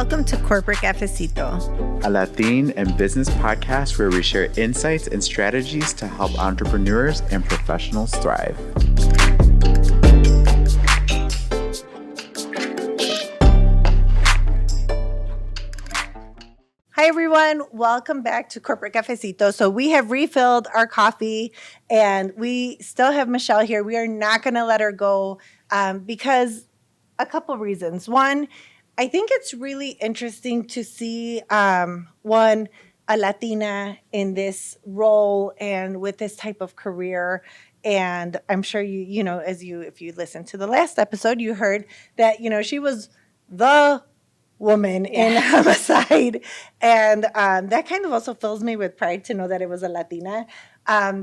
Welcome to Corporate Cafecito, a Latin and business podcast where we share insights and strategies to help entrepreneurs and professionals thrive. Hi, everyone. Welcome back to Corporate Cafecito. So we have refilled our coffee, and we still have Michele here. We are not going to let her go because a couple of reasons. One, I think it's really interesting to see, one, a Latina in this role and with this type of career. And I'm sure if you listened to the last episode, you heard that, she was the woman in homicide. And that kind of also fills me with pride to know that it was a Latina.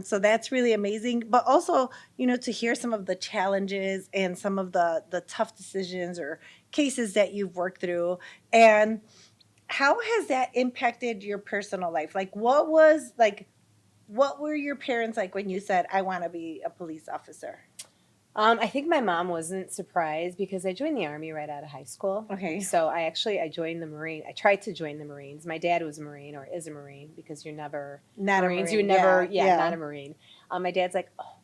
So that's really amazing. But also, to hear some of the challenges and some of the tough decisions or cases that you've worked through. And how has that impacted your personal life? What were your parents like when you said, I want to be a police officer? I think my mom wasn't surprised because I joined the Army right out of high school. Okay. So I joined the Marine. I tried to join the Marines. My dad was a Marine or is a Marine because you're never not Marines. A Marine. You're never, not a Marine. My dad's like, oh,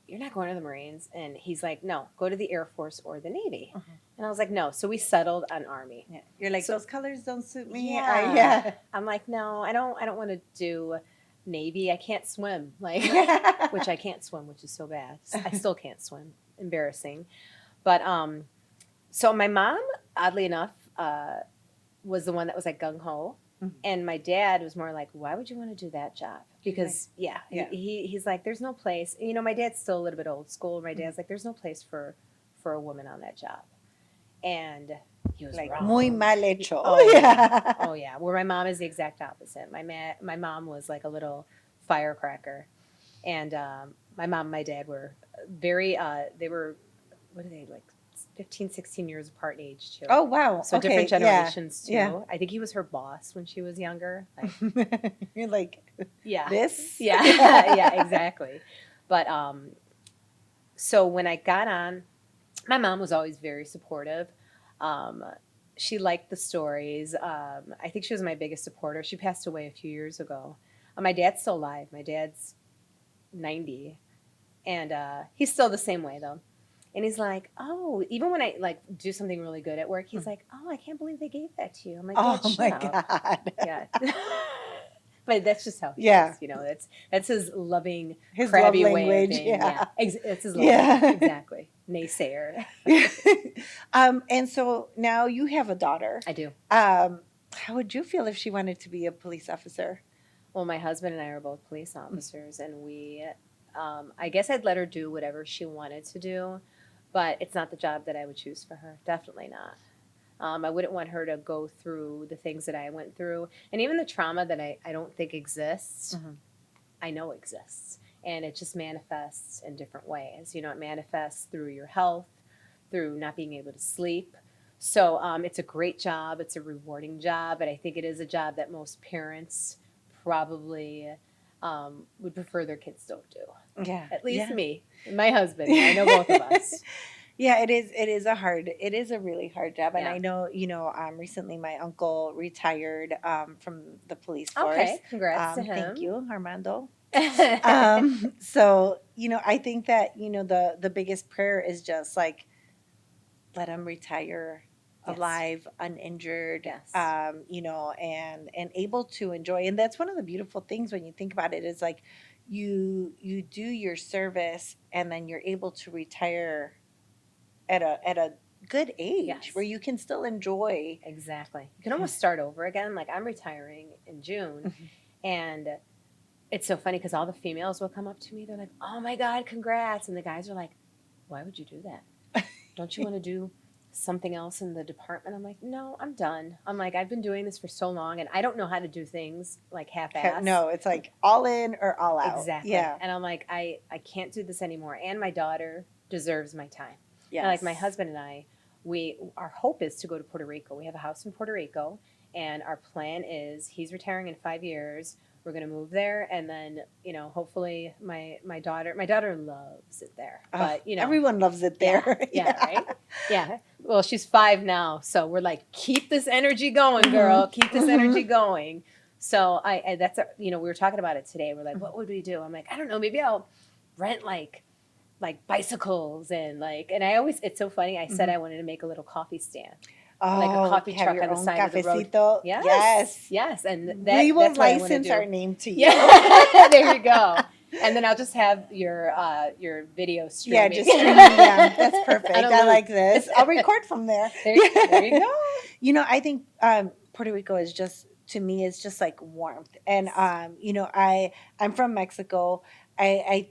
you're not going to the Marines. And he's like, no, go to the Air Force or the Navy. Uh-huh. And I was like, no. So we settled on Army. Yeah. You're like, those colors don't suit me. Yeah. I'm like, no, I don't want to do Navy. I can't swim, which I can't swim, which is so bad. I still can't swim. Embarrassing. But so my mom, oddly enough, was the one that was like gung-ho. Mm-hmm. And my dad was more like, why would you want to do that job? Because, he's like, there's no place. My dad's still a little bit old school. My dad's like, there's no place for a woman on that job. And he was like, wrong. Muy mal hecho. Oh, yeah. Oh, yeah. Where my mom is the exact opposite. My mom was like a little firecracker. And my mom and my dad were very, they were, what are they, like 15, 16 years apart in age, too. Oh, wow. So okay. different generations, too. Yeah. I think he was her boss when she was younger. You're like, yeah. This? Yeah. Yeah, exactly. But so when I got on, my mom was always very supportive. She liked the stories. I think she was my biggest supporter. She passed away a few years ago. My dad's still alive. My dad's 90. And he's still the same way, though. And he's like, oh, even when I do something really good at work, he's like, oh, I can't believe they gave that to you. I'm like, oh my God. Yeah. But that's just how he is. That's his loving, crabby love way language. of being. Yeah. That's his love language. Exactly. Naysayer. And so now you have a daughter. I do. How would you feel if she wanted to be a police officer? Well, my husband and I are both police officers, and we, I guess I'd let her do whatever she wanted to do, but it's not the job that I would choose for her. Definitely not. I wouldn't want her to go through the things that I went through, and even the trauma that I don't think exists, I know exists, and it just manifests in different ways. It manifests through your health, through not being able to sleep. So it's a great job. It's a rewarding job, but I think it is a job that most parents probably would prefer their kids don't do. Yeah. At least me and my husband. I know both of us. Yeah, it is a really hard job. And Yeah. I know, recently my uncle retired from the police force. Okay, congrats to him. Thank you, Armando. So, I think that, the biggest prayer is just like, let him retire alive, uninjured, and able to enjoy. And that's one of the beautiful things when you think about it is like you do your service and then you're able to retire at a good age where you can still enjoy. Exactly. You can almost start over again. Like I'm retiring in June and it's so funny because all the females will come up to me. They're like, oh my God, congrats. And the guys are like, why would you do that? Don't you want to do something else in the department? I'm like, no, I'm done. I'm like, I've been doing this for so long and I don't know how to do things like half-assed. No, it's like all in or all out. Exactly. Yeah. And I'm like, I can't do this anymore. And my daughter deserves my time. Yes. Like my husband and I, our hope is to go to Puerto Rico. We have a house in Puerto Rico and our plan is he's retiring in 5 years. We're going to move there. And then, hopefully my daughter loves it there. But, everyone loves it there. Yeah, right? Yeah. well, she's 5 now, so we're like, keep this energy going, girl. Keep this energy going. So that's we were talking about it today. We're like, what would we do? I'm like, I don't know. Maybe I'll rent like bicycles and it's so funny. I said I wanted to make a little coffee stand. Like a coffee have truck your on the own side of the road. cafecito. Yes. Yes. And We will that's what I wanna license do. our name to you. Yeah. There you go. And then I'll just have your video streaming. Yeah, just streaming. Yeah, that's perfect. don't I know. like this. I'll record from there. There you go. I think Puerto Rico is just, to me, it's just like warmth. And I'm from Mexico. I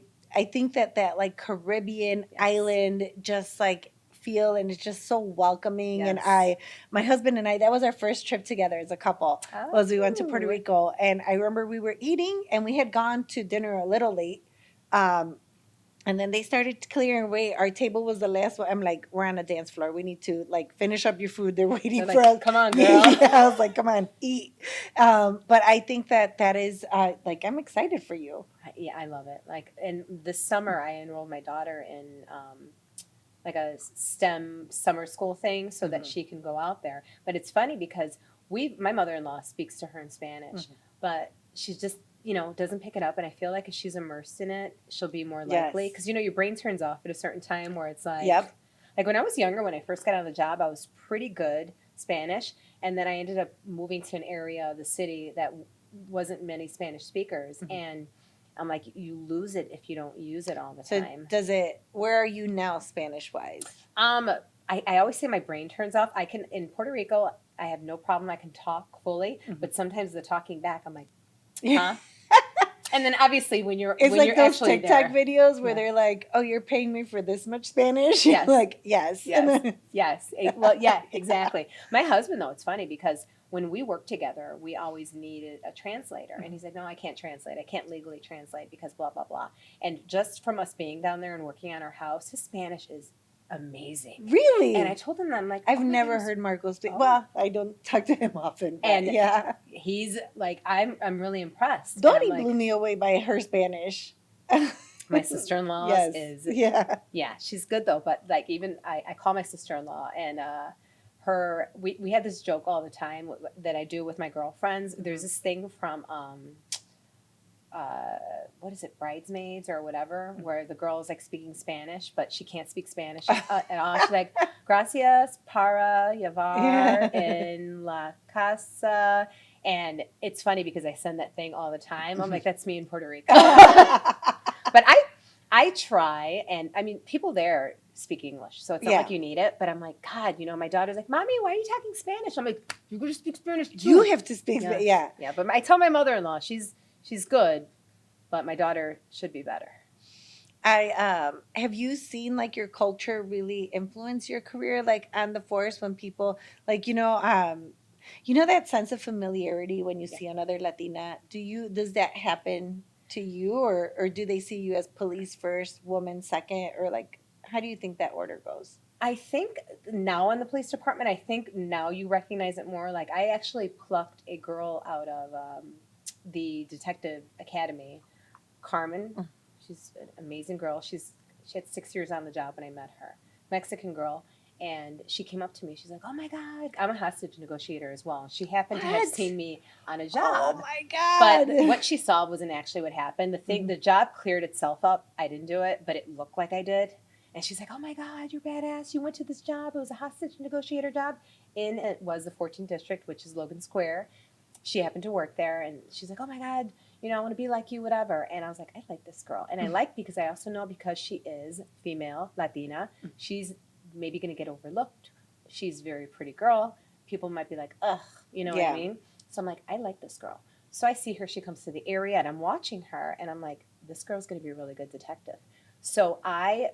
think that like Caribbean island just like feel, and it's just so welcoming. And Yes. my husband and I, that was our first trip together as a couple. Was we went to Puerto Oh. Rico, and I remember we were eating, and we had gone to dinner a little late. And then they started clearing away. Our table was the last one. I'm like, we're on a dance floor. We need to like finish up your food. They're waiting They're for like, us. come on, girl. Yeah, I was like, come on, eat. But I think that is like, I'm excited for you. Yeah, I love it. Like, and this summer I enrolled my daughter in like a STEM summer school thing so that she can go out there. But it's funny because my mother-in-law speaks to her in Spanish, but she's just, doesn't pick it up. And I feel like if she's immersed in it, she'll be more likely. Because, your brain turns off at a certain time where it's like, like when I was younger, when I first got out of the job, I was pretty good Spanish. And then I ended up moving to an area of the city that wasn't many Spanish speakers. And I'm like, you lose it if you don't use it all the time. Where are you now Spanish wise? I always say my brain turns off. In Puerto Rico, I have no problem. I can talk fully, but sometimes the talking back, I'm like, huh? And then obviously when you're those actually TikTok there, videos where they're like, oh, you're paying me for this much Spanish? Yes. Like, yes. Yes. Well, yeah, exactly. My husband, though, it's funny because when we worked together, we always needed a translator. And he's like, no, I can't translate. I can't legally translate because blah, blah, blah. And just from us being down there and working on our house, his Spanish is amazing. Really? And I told him that, I'm like, I've never heard Marco speak. Well, I don't talk to him often. But yeah. He's like, I'm really impressed. Dori blew me away by her Spanish. My sister-in-law is she's good though, but like even I call my sister-in-law and we had this joke all the time that I do with my girlfriends. There's this thing from what is it, Bridesmaids or whatever, where the girl is like speaking Spanish, but she can't speak Spanish at all. She's like, gracias para llevar en la casa. And it's funny because I send that thing all the time. I'm like, that's me in Puerto Rico. But I try, and I mean, people there speak English, so it's not like you need it. But I'm like, God, my daughter's like, Mommy, why are you talking Spanish? I'm like, you're going to speak Spanish too. You have to speak Spanish. Yeah. Yeah, but I tell my mother-in-law, she's good, but my daughter should be better. Have you seen like your culture really influence your career, like on the force when people like, that sense of familiarity when you see another Latina, does that happen to you or do they see you as police first, woman second, or like, how do you think that order goes? I think now in the police department, I think now you recognize it more. Like I actually plucked a girl out of the detective academy, Carmen. She's an amazing girl. She had 6 years on the job when I met her, Mexican girl. And she came up to me. She's like, oh, my God. I'm a hostage negotiator as well. She happened to have seen me on a job. Oh, my God. But what she saw wasn't actually what happened. The job cleared itself up. I didn't do it, but it looked like I did. And she's like, oh, my God, you're badass. You went to this job. It was a hostage negotiator job. It was the 14th District, which is Logan Square. She happened to work there. And she's like, oh, my God, I want to be like you, whatever. And I was like, I like this girl. And I like because I also know because she is female, Latina, she's maybe going to get overlooked. She's a very pretty girl. People might be like, ugh, what I mean? So I'm like, I like this girl. So I see her, she comes to the area and I'm watching her and I'm like, this girl's going to be a really good detective. So and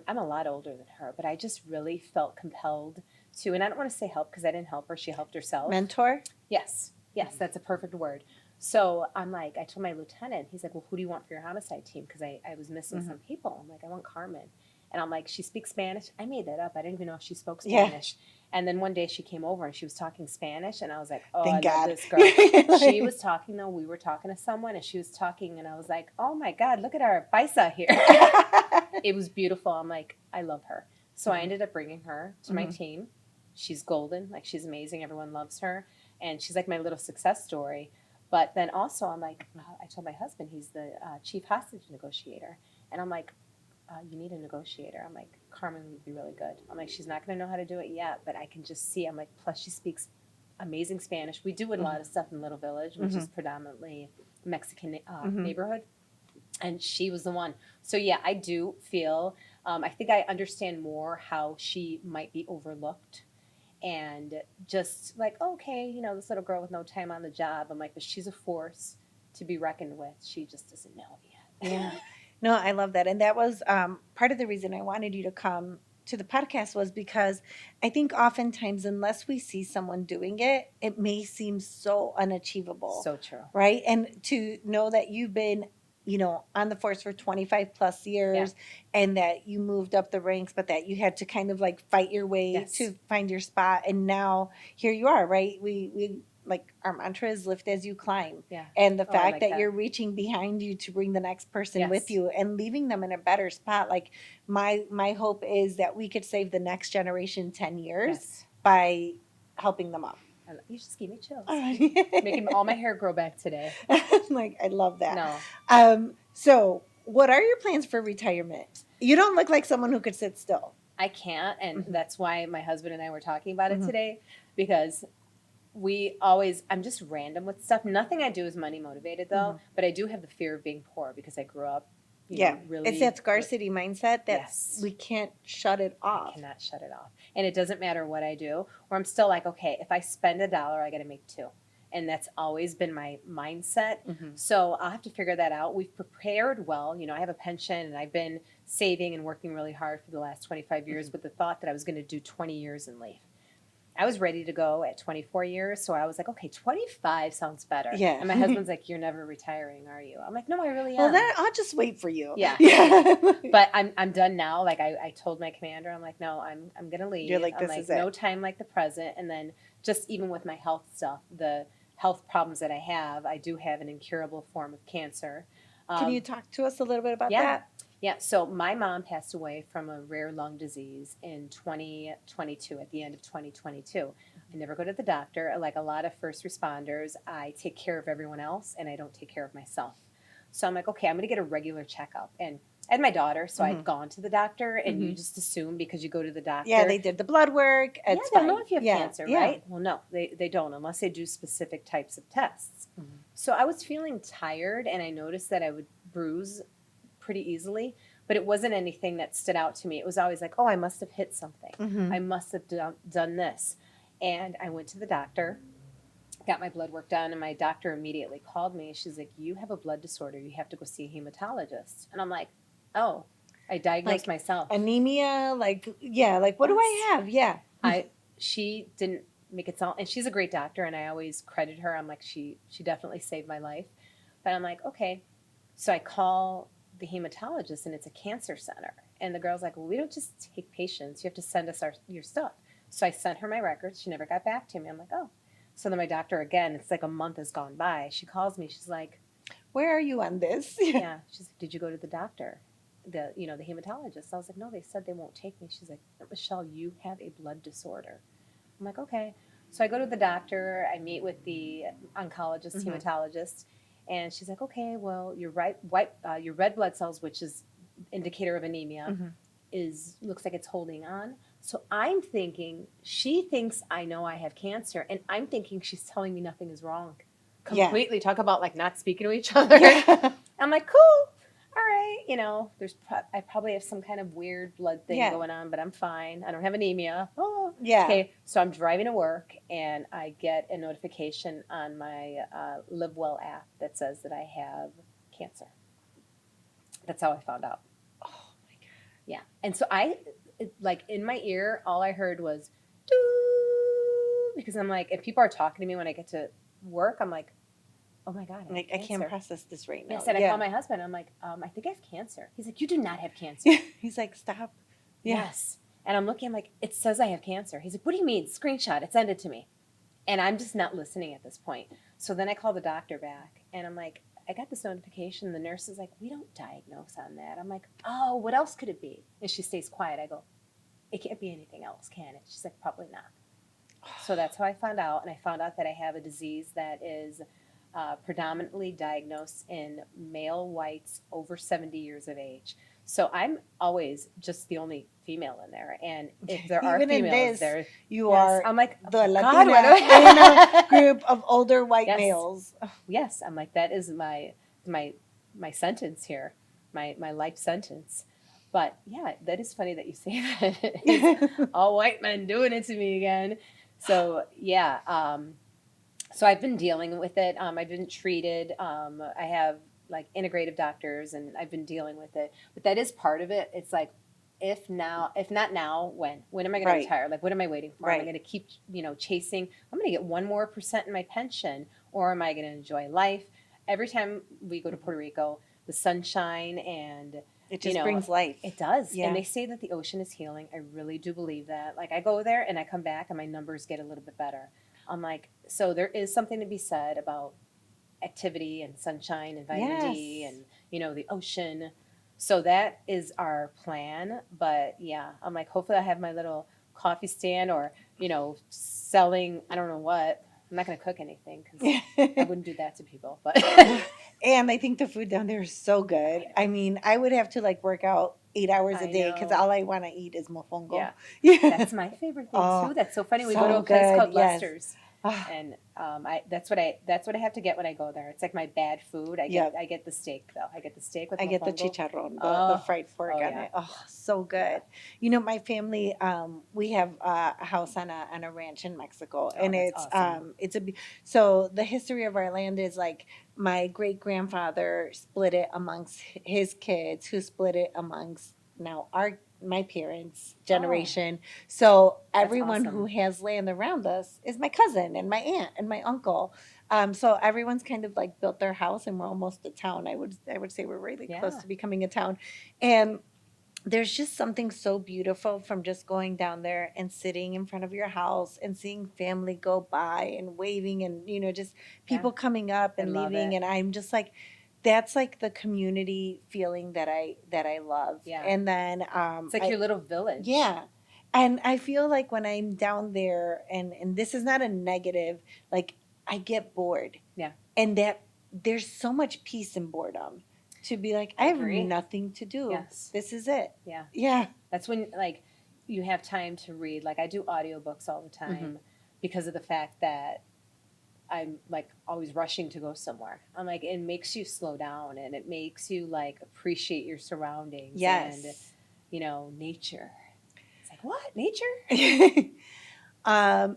I'm a lot older than her, but I just really felt compelled to, and I don't want to say help because I didn't help her. She helped herself. Mentor? Yes, that's a perfect word. So I'm like, I told my lieutenant, he's like, well, who do you want for your homicide team? Because I was missing some people. I'm like, I want Carmen. And I'm like, she speaks Spanish? I made that up. I didn't even know if she spoke Spanish. Yeah. And then one day she came over and she was talking Spanish. And I was like, oh, Thank I God. love this girl. She was talking, though. We were talking to someone and she was talking. And I was like, oh, my God, look at our paisa here. It was beautiful. I'm like, I love her. So I ended up bringing her to my team. She's golden, like she's amazing. Everyone loves her, and she's like my little success story. But then also, I'm like, I told my husband, he's the chief hostage negotiator, and I'm like, you need a negotiator. I'm like, Carmen would be really good. I'm like, she's not going to know how to do it yet, but I can just see. I'm like, plus she speaks amazing Spanish. We do a lot of stuff in Little Village, which is predominantly Mexican neighborhood, and she was the one. So yeah, I do feel. I think I understand more how she might be overlooked and just like, okay, you know, this little girl with no time on the job. I'm like, but she's a force to be reckoned with. She just doesn't know yet. Yeah. No, I love that. And that was part of the reason I wanted you to come to the podcast was because I think oftentimes, unless we see someone doing it, it may seem so unachievable. So true. Right. And to know that you've been, you know, on the force for 25 plus years and that you moved up the ranks, but that you had to kind of like fight your way to find your spot. And now here you are, right? We like our mantra is lift as you climb. Yeah. And the fact like that that. you're reaching behind you to bring the next person Yes. with you and leaving them in a better spot. Like my hope is that we could save the next generation 10 years by helping them up. You just gave me chills. Making Making all my hair grow back today. Like, I love that. No. So what are your plans for retirement? You don't look like someone who could sit still. I can't, and that's why my husband and I were talking about it today, because I'm just random with stuff. Nothing I do is money motivated though, but I do have the fear of being poor because I grew up, you know, really. It's that scarcity mindset that we can't shut it off. I cannot shut it off. And it doesn't matter what I do, or I'm still like, okay, if I spend $1, I got to make 2. And that's always been my mindset. So I'll have to figure that out. We've prepared well. You know, I have a pension and I've been saving and working really hard for the last 25 years with the thought that I was going to do 20 years and leave. I was ready to go at 24 years. So I was like, okay, 25 sounds better. Yeah. And my husband's like, you're never retiring, are you? I'm like, no, I really am. Well, then I'll just wait for you. Yeah. But I'm done now. Like I told my commander, I'm like, no, I'm going to leave. You're like, I'm this like, is it. no time like the present. And then just even with my health stuff, the health problems that I have, I do have an incurable form of cancer. Can you talk to us a little bit about that? Yeah, so my mom passed away from a rare lung disease in 2022, at the end of 2022. I never go to the doctor. Like a lot of first responders, I take care of everyone else and I don't take care of myself. So I'm like, okay, I'm going to get a regular checkup. And I had my daughter, so I'd gone to the doctor, and you just assume because you go to the doctor. Yeah, they did the blood work. It's they'll know if you have cancer, yeah. right? Well, no, they don't unless they do specific types of tests. So I was feeling tired, and I noticed that I would bruise pretty easily, but it wasn't anything that stood out to me. It was always like, oh, I must have hit something. I must have done this. And I went to the doctor, got my blood work done, and my doctor immediately called me. She's like, you have a blood disorder. You have to go see a hematologist. And I'm like, oh, I diagnosed myself. Anemia, like what do I have? Yeah. She didn't make it sound, and she's a great doctor, and I always credit her. I'm like, she definitely saved my life. But I'm like, okay. So I call the hematologist, and it's a cancer center. And the girl's like, well, we don't just take patients. You have to send us your stuff. So I sent her my records. She never got back to me. I'm like, oh. So then my doctor, again, it's like a month has gone by. She calls me. She's like, where are you on this? Yeah. She's like, did you go to the doctor? The hematologist. I was like, no, they said they won't take me. She's like, Michele, you have a blood disorder. I'm like, okay. So I go to the doctor. I meet with the oncologist, hematologist, and she's like, okay, well, your your red blood cells, which is indicator of anemia, looks like it's holding on. So I'm thinking she thinks I know I have cancer, and I'm thinking she's telling me nothing is wrong. Completely talk about like not speaking to each other. Yeah. I'm like, cool. All right, I probably have some kind of weird blood thing going on, but I'm fine. I don't have anemia. Oh, yeah. Okay, so I'm driving to work, and I get a notification on my Live Well app that says that I have cancer. That's how I found out. Oh my God. Yeah, and so in my ear, all I heard was, doo, because I'm like, if people are talking to me when I get to work, I'm like, oh my God, I can't process this right now. Yes, and I call my husband. I'm like, I think I have cancer. He's like, you do not have cancer. He's like, stop. Yes. And I'm looking, I'm like, it says I have cancer. He's like, what do you mean? Screenshot it, send it to me. And I'm just not listening at this point. So then I call the doctor back, and I'm like, I got this notification. The nurse is like, we don't diagnose on that. I'm like, oh, what else could it be? And she stays quiet. I go, it can't be anything else, can it? She's like, probably not. So that's how I found out. And I found out that I have a disease that is predominantly diagnosed in male whites over 70 years of age. So I'm always just the only female in there. And if there are Even in females this, there, you yes, are I'm like, the oh, Latina God, what do I- in a group of older white Yes. males. Yes, I'm like, that is my sentence here, my life sentence. But yeah, that is funny that you say that. It's all white men doing it to me again. So yeah, so I've been dealing with it. I've been treated. I have like integrative doctors, and I've been dealing with it. But that is part of it. It's like, if not now, when? When am I going Right. to retire? Like, what am I waiting for? Am I Right. going to keep, chasing? I'm going to get 1% more in my pension, or am I going to enjoy life? Every time we go to Puerto Rico, the sunshine and It just brings life. it does. Yeah. And they say that the ocean is healing. I really do believe that. Like, I go there and I come back and my numbers get a little bit better. I'm like, so there is something to be said about activity and sunshine and vitamin D Yes. and, the ocean. So that is our plan. But yeah, I'm like, hopefully I have my little coffee stand or, selling, I don't know what. I'm not going to cook anything because I wouldn't do that to people. But And I think the food down there is so good. I mean, I would have to like work out 8 hours a I day because know. all I want to eat is mofongo. Yeah. That's my favorite thing Oh, too. That's so funny. We so go to a place good, called yes. Lester's, Ah, and that's what I have to get when I go there. It's like my bad food. I get the steak though. I get the steak with I get the mofongo. chicharrón, the Oh, fried pork oh, on yeah. it. Oh, so good. My family, we have a house on a ranch in Mexico, Oh, and that's it's awesome. so the history of our land is like my great grandfather split it amongst his kids, who split it amongst now my parents' generation. So everyone who awesome. has land around us is my cousin and my aunt and my uncle. So everyone's kind of like built their house, and we're almost a town. I would say we're really close Yeah. to becoming a town, and there's just something so beautiful from just going down there and sitting in front of your house and seeing family go by and waving, and just people coming up I and love leaving, it. and I'm just like, that's like the community feeling that I love. Yeah. And then It's like your little village. yeah. And I feel like when I'm down there, and this is not a negative, like I get bored. Yeah. And that there's so much peace in boredom to be like, I have agree. nothing to do. Yes. This is it. Yeah. Yeah. That's when like you have time to read. Like I do audiobooks all the time because of the fact that I'm like always rushing to go somewhere. I'm like, it makes you slow down and it makes you like appreciate your surroundings. Yes. And nature. It's like, what? Nature?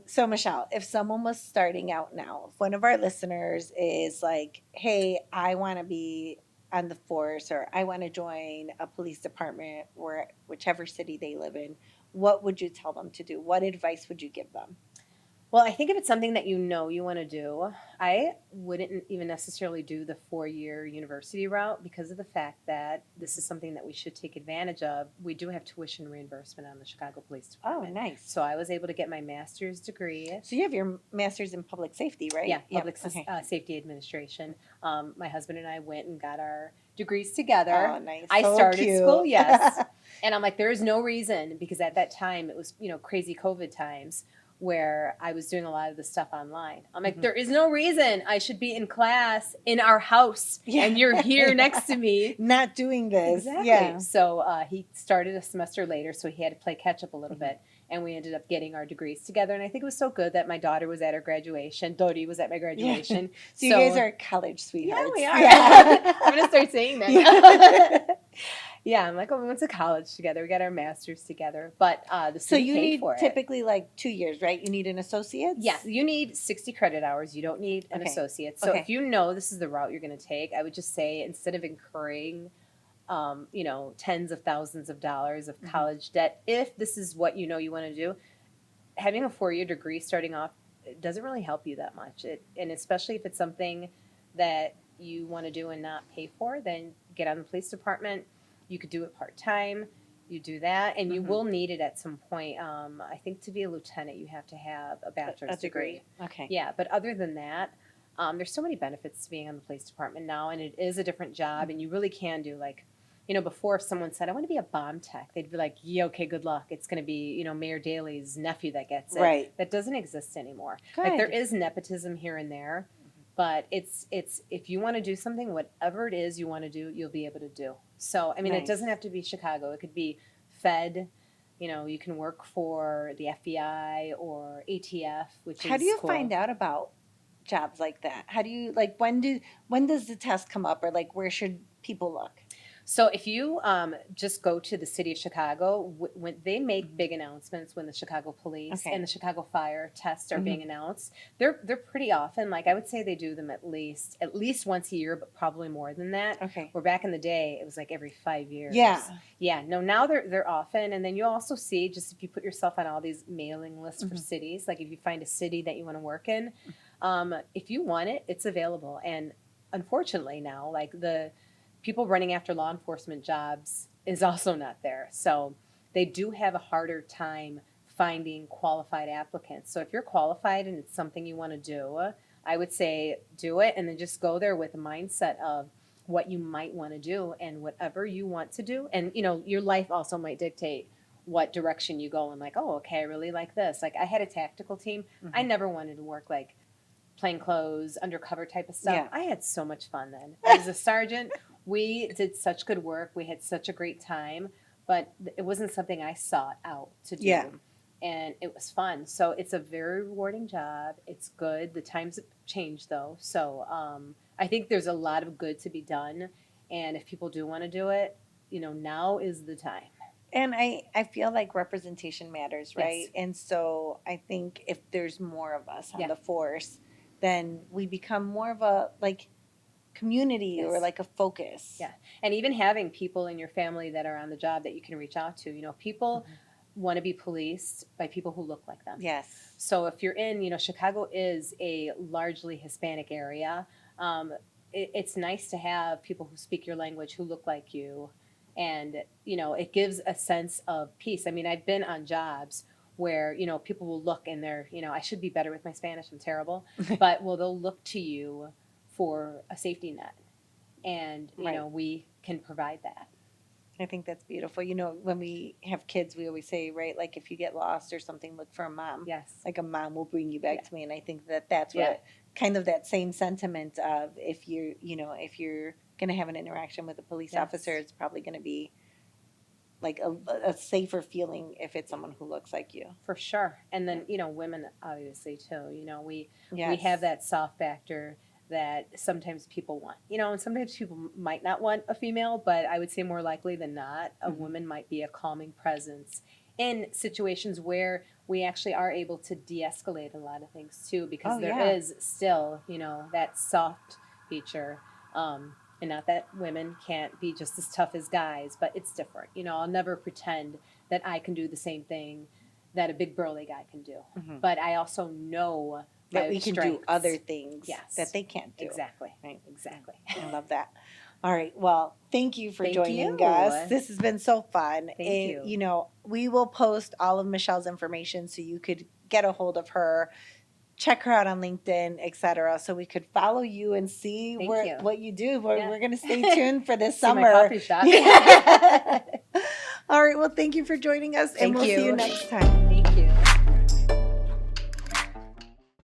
So Michelle, if someone was starting out now, if one of our listeners is like, hey, I want to be on the force, or I want to join a police department, or whichever city they live in, what would you tell them to do? What advice would you give them? Well, I think if it's something that you want to do, I wouldn't even necessarily do the 4-year university route because of the fact that this is something that we should take advantage of. We do have tuition reimbursement on the Chicago Police Oh, Department. nice. So I was able to get my master's degree. So you have your master's in public safety, right? Yeah, Yep. public Okay. Safety Administration. My husband and I went and got our degrees together. Oh, nice. I So started cute. school, yes. And I'm like, there is no reason, because at that time it was, crazy COVID times where I was doing a lot of the stuff online. I'm like, there is no reason I should be in class in our house and you're here next to me. Not doing this. Exactly. Yeah. So he started a semester later, so he had to play catch up a little bit. And we ended up getting our degrees together. And I think it was so good that my daughter was at her graduation. Dodi was at my graduation. So you guys are college sweethearts. Yeah, we are. Yeah. I'm going to start saying that. Yeah. Yeah, I'm like, we went to college together. We got our masters together. But the So city you paid need for it. typically like 2 years, right? You need an associate's? Yeah, you need 60 credit hours. You don't need an Okay. associate. So Okay. if you know this is the route you're going to take, I would just say, instead of incurring, tens of thousands of dollars of college debt, if this is what you want to do, having a 4-year degree starting off, it doesn't really help you that much. And especially if it's something that you want to do and not pay for, then get on the police department. You could do it part-time. You do that, and you will need it at some point. I think to be a lieutenant, you have to have a bachelor's degree. Okay. Yeah, but other than that, there's so many benefits to being on the police department now, and it is a different job, and you really can do like before if someone said, I want to be a bomb tech, they'd be like, yeah, okay, good luck. It's going to be, Mayor Daley's nephew that gets it. Right. That doesn't exist anymore. Good. Like there is nepotism here and there, but it's if you want to do something, whatever it is you want to do, you'll be able to do. So, I mean, Nice. it doesn't have to be Chicago. It could be Fed. You can work for the FBI or ATF, which is How do you cool. find out about jobs like that? How do you like when does the test come up, or like where should people look? So if you just go to the city of Chicago, when they make big announcements, when the Chicago Police Okay. and the Chicago Fire tests are Mhm. being announced, they're pretty often. Like I would say they do them at least once a year, but probably more than that. Okay. Where back in the day, it was like every 5 years. Yeah. Yeah. No, now they're often, and then you also see just if you put yourself on all these mailing lists for Mhm. cities, like if you find a city that you want to work in, if you want it, it's available. And unfortunately now, like the people running after law enforcement jobs is also not there. So they do have a harder time finding qualified applicants. So if you're qualified and it's something you want to do, I would say do it and then just go there with a mindset of what you might want to do and whatever you want to do. And your life also might dictate what direction you go and like, oh, okay, I really like this. Like I had a tactical team. I never wanted to work like plain clothes, undercover type of stuff. Yeah. I had so much fun then. As a sergeant, we did such good work. We had such a great time, but it wasn't something I sought out to do. Yeah. And it was fun. So it's a very rewarding job. It's good. The times have changed though. So I think there's a lot of good to be done. And if people do want to do it, now is the time. And I feel like representation matters, right? Yes. And so I think if there's more of us on Yeah. the force, then we become more of a like community or Yes. like a focus. Yeah. And even having people in your family that are on the job that you can reach out to. People want to be policed by people who look like them. Yes. So if you're in, Chicago is a largely Hispanic area. It's nice to have people who speak your language, who look like you. And, it gives a sense of peace. I mean, I've been on jobs where, people will look and they're, I should be better with my Spanish. I'm terrible. But, they'll look to you for a safety net. And, Right. we can provide that. I think that's beautiful. When we have kids, we always say, right, like if you get lost or something, look for a mom. Yes. Like a mom will bring you back Yeah. to me. And I think that that's Yeah. what kind of that same sentiment of if you're going to have an interaction with a police Yes. officer, it's probably going to be like a safer feeling if it's someone who looks like you. For sure. And then, women obviously too. We Yes. have that soft factor that sometimes people want. And sometimes people might not want a female, but I would say more likely than not, a Mhm. woman might be a calming presence in situations where we actually are able to de-escalate a lot of things too, because Oh, there yeah. is still, that soft feature. And not that women can't be just as tough as guys, but it's different. I'll never pretend that I can do the same thing that a big burly guy can do. Mhm. But I also know That my we can do strengths. other things Yes. that they can't do. Exactly. Right. Exactly. I love that. All right. Well, thank you for Thank joining you. us. This has been so fun. Thank you. We will post all of Michelle's information so you could get a hold of her, check her out on LinkedIn, etc. So we could follow you and see Thank you. what you do. We're, Yeah. we're going to stay tuned for this See my summer. coffee shop. Yeah. All right. Well, thank you for joining us, and Thank we'll see you you. next time. Thank you.